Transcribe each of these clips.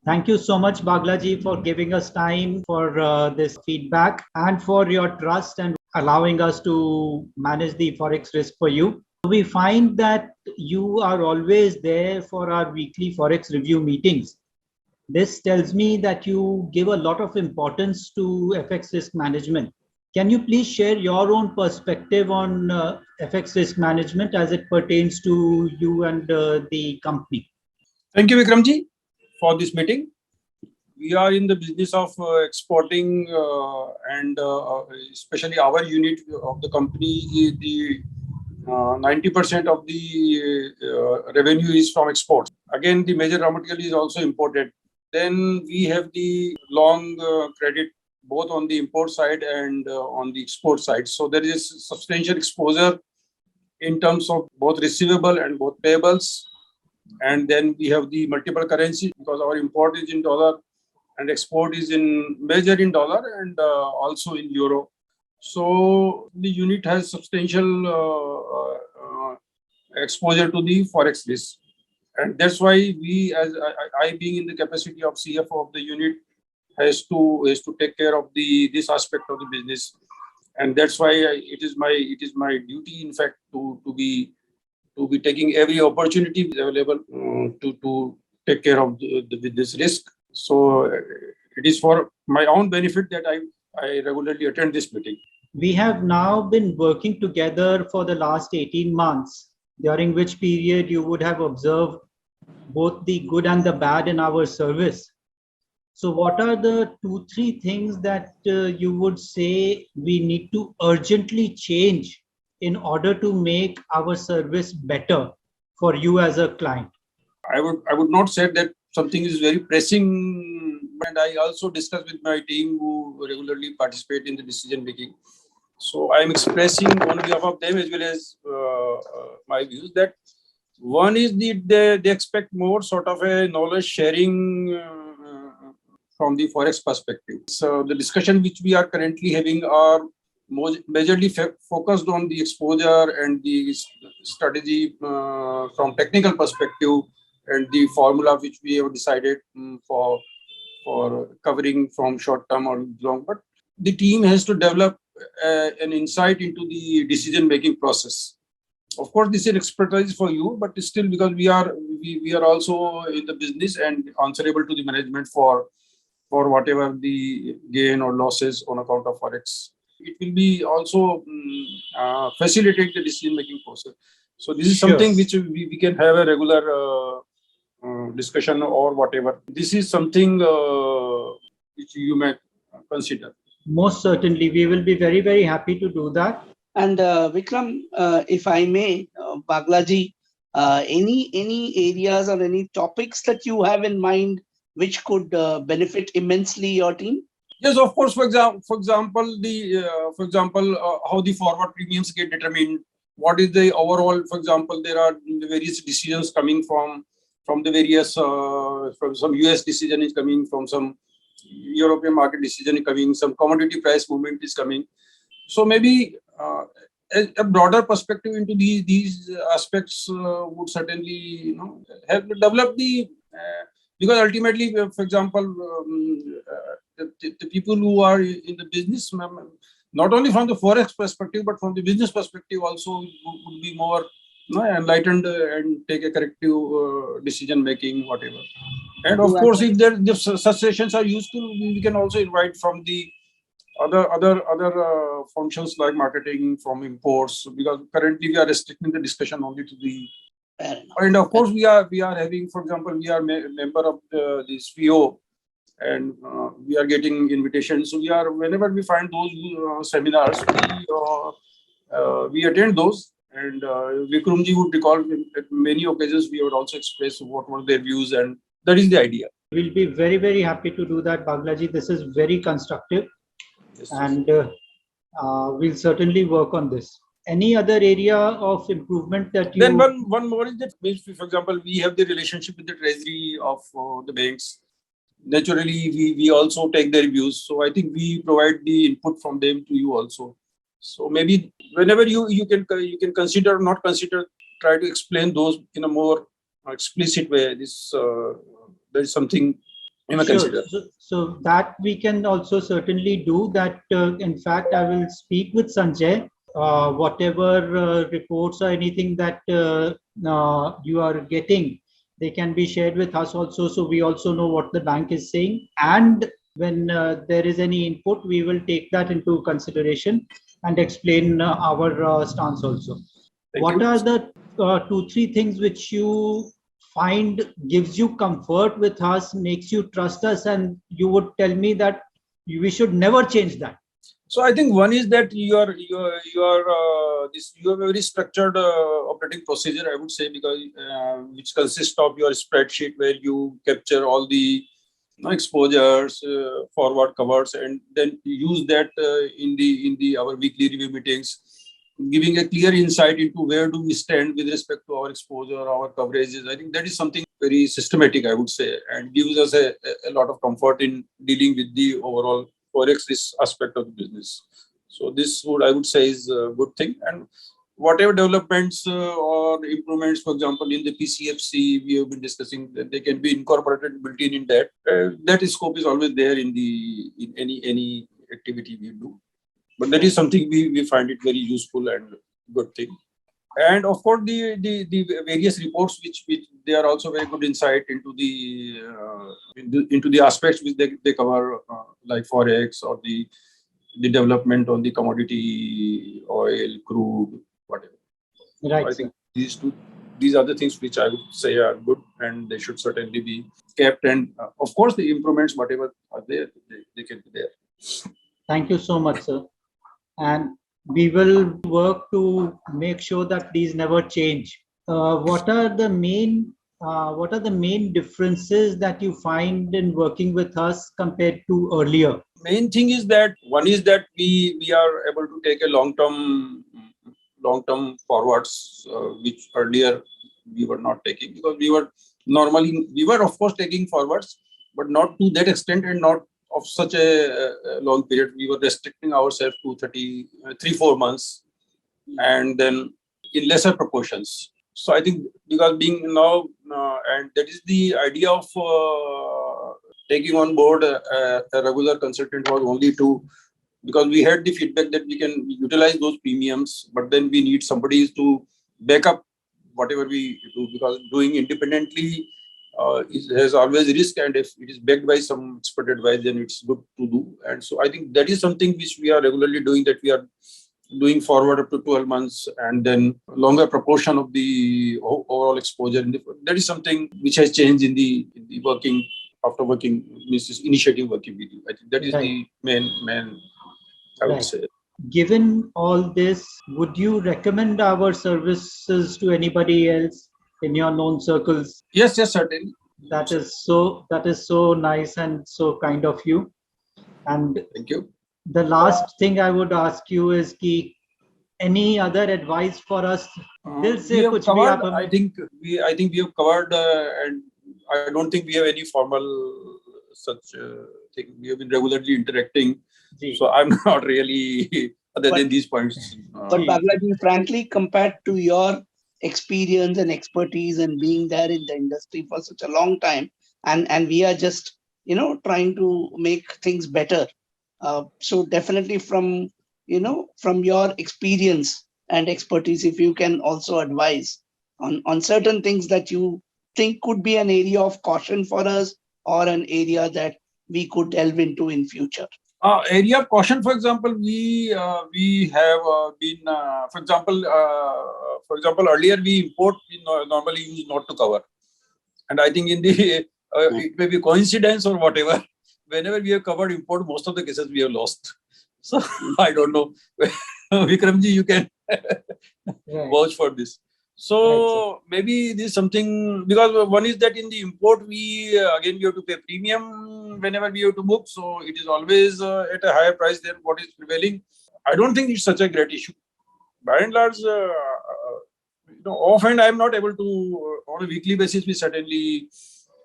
Thank you so much, Bagla ji, for giving us time for this feedback and for your trust and allowing us to manage the Forex risk for you. We find that you are always there for our weekly Forex review meetings. This tells me that you give a lot of importance to FX risk management. Can you please share your own perspective on FX risk management as it pertains to you and the company? Thank you, Vikramji, for this meeting. We are in the business of exporting and especially our unit of the company, the 90% of the revenue is from exports. Again, the major raw material is also imported. Then we have the long credit both on the import side and on the export side. So there is substantial exposure in terms of both receivable and both payables. And then we have the multiple currencies because our import is in dollar and export is in major in dollar and also in euro. So the unit has substantial exposure to the forex risk, and that's why we, as I being in the capacity of CFO of the unit, has to take care of this aspect of the business, and that's why it is my duty, in fact, to be taking every opportunity available to take care of this risk. So it is for my own benefit that I regularly attend this meeting. We have now been working together for the last 18 months, during which period you would have observed both the good and the bad in our service. So what are the 2-3 things that you would say we need to urgently change in order to make our service better for you as a client? I would not say that something is very pressing, and I also discuss with my team who regularly participate in the decision making. So I am expressing on behalf of them as well as my views that one is they expect more sort of a knowledge sharing from the forex perspective. So the discussion which we are currently having are majorly focused on the exposure and the strategy from technical perspective and the formula which we have decided for covering from short term or long. But the team has to develop an insight into the decision making process. Of course, this is expertise for you, but still, because we are also in the business and answerable to the management for whatever the gain or losses on account of forex. It will be also facilitate the decision making process. So this is something which we can have a regular discussion or whatever. This is something which you may consider. Most certainly, we will be very, very happy to do that. And Vikram, if I may, Bagla ji, any areas or any topics that you have in mind which could benefit immensely your team? Yes, of course. For example, how the forward premiums get determined. What is the overall? For example, there are the various decisions coming from the various from some US decision is coming, from some European market decision is coming, some commodity price movement is coming. So maybe a broader perspective into these aspects would certainly help develop the because ultimately, for example, the people who are in the business, not only from the forex perspective but from the business perspective also, would be more enlightened and take a corrective decision making, whatever. And of course, if such sessions are useful, we can also invite from the other functions like marketing, from imports, because currently we are restricting the discussion only to the. And of course, we are having, for example, we are member of this VO, and we are getting invitations. So whenever we find those seminars, we attend those. And Vikramji would recall at many occasions we would also express what were their views, and that is the idea. We'll be very, very happy to do that, Baglaji. This is very constructive, and we'll certainly work on this. Any other area of improvement that you... Then one more is that, for example, we have the relationship with the treasury of the banks. Naturally, we also take their views. So I think we provide the input from them to you also. So maybe whenever you can consider or not consider, try to explain those in a more explicit way. There is something You may Sure. consider. So that we can also certainly do that. In fact, I will speak with Sanjay. Whatever reports or anything that you are getting, they can be shared with us also. So we also know what the bank is saying. And when there is any input, we will take that into consideration and explain our stance also. What are the 2, 3 things which you find gives you comfort with us, makes you trust us, and you would tell me that we should never change that? So I think one is that you have a very structured operating procedure, I would say, because which consists of your spreadsheet where you capture all the exposures, forward covers, and then use that in the our weekly review meetings, giving a clear insight into where do we stand with respect to our exposure, our coverages. I think that is something very systematic, I would say, and gives us a lot of comfort in dealing with the overall forex risk aspect of the business. So this I would say is a good thing. And whatever developments or improvements, for example, in the PCFC, we have been discussing that they can be incorporated, built in that. That scope is always there in any activity we do. But that is something we find it very useful and good thing. And of course, the various reports which they are also very good insight into the aspects which they cover, like forex or the development on the commodity, oil, crude, whatever. Right. So I think these are the things which I would say are good, and they should certainly be kept. And of course, the improvements, whatever are there, they can be there. Thank you so much, sir. And we will work to make sure that these never change. What are the main differences that you find in working with us compared to earlier? Main thing is that one is that we are able to take a long term forwards, which earlier we were not taking, because we were of course taking forwards, but not to that extent and not of such a long period. We were restricting ourselves to 3-4 months, and then in lesser proportions. So I think because being now, and that is the idea of taking on board a regular consultant was only because we had the feedback that we can utilize those premiums, but then we need somebody to back up whatever we do, because doing independently has always risk, and if it is backed by some expert advice, then it's good to do. And so I think that is something which we are regularly doing, that we are doing forward up to 12 months and then longer proportion of the overall exposure. That is something which has changed in the working, after working, initiative working with you. I think that is the main, I would say. Given all this, would you recommend our services to anybody else in your known circles? Yes, certainly. That is so nice and so kind of you. And thank you. The last thing I would ask you is any other advice for us? I think we have covered, and I don't think we have any formal such thing. We have been regularly interacting, so I'm not really other than these points. But Bagla, frankly, compared to your experience and expertise and being there in the industry for such a long time, and we are just trying to make things better. So definitely from your experience and expertise, if you can also advise on certain things that you think could be an area of caution for us, or an area that we could delve into in future. Area of caution, for example, we have been, for example, earlier we import, we normally use not to cover, and I think in the it may be coincidence or whatever. Whenever we have covered import, most of the cases we have lost. So I don't know, Vikramji, you can vouch for this. So maybe this is something, because one is that in the import we have to pay premium whenever we have to book, so it is always at a higher price than what is prevailing. I don't think it's such a great issue. By and large, often I am not able to, on a weekly basis, we certainly.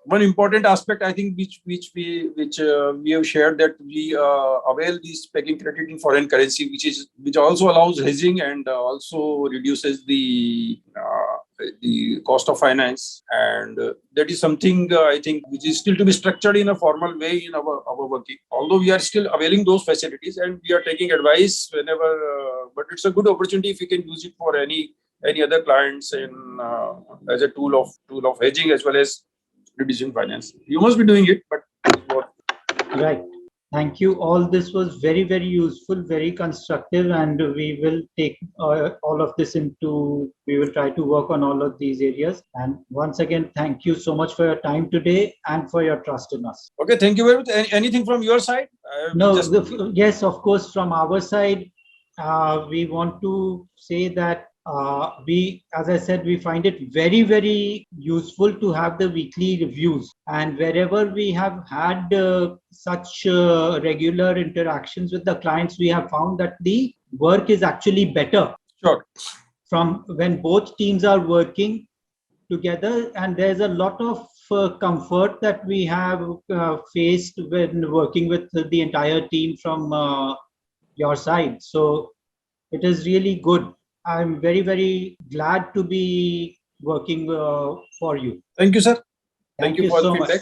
One important aspect, I think, which we have shared, that we avail this pegging credit in foreign currency, which also allows hedging and also reduces the the cost of finance, and that is something I think which is still to be structured in a formal way in our working. Although we are still availing those facilities and we are taking advice whenever, but it's a good opportunity if we can use it for any other clients in as a tool of hedging as well as reducing finance. You must be doing it, but what? Right. Thank you. All this was very, very useful, very constructive, and we will take all of this we will try to work on all of these areas. And once again, thank you so much for your time today and for your trust in us. Okay, thank you very much. Anything from your side? No, yes, of course, from our side, we want to say that as I said, we find it very, very useful to have the weekly reviews. And wherever we have had such regular interactions with the clients, we have found that the work is actually better. Sure. From when both teams are working together, and there's a lot of comfort that we have faced when working with the entire team from your side. So it is really good. I'm very, very glad to be working for you. Thank you, sir. Thank you for so the feedback. much.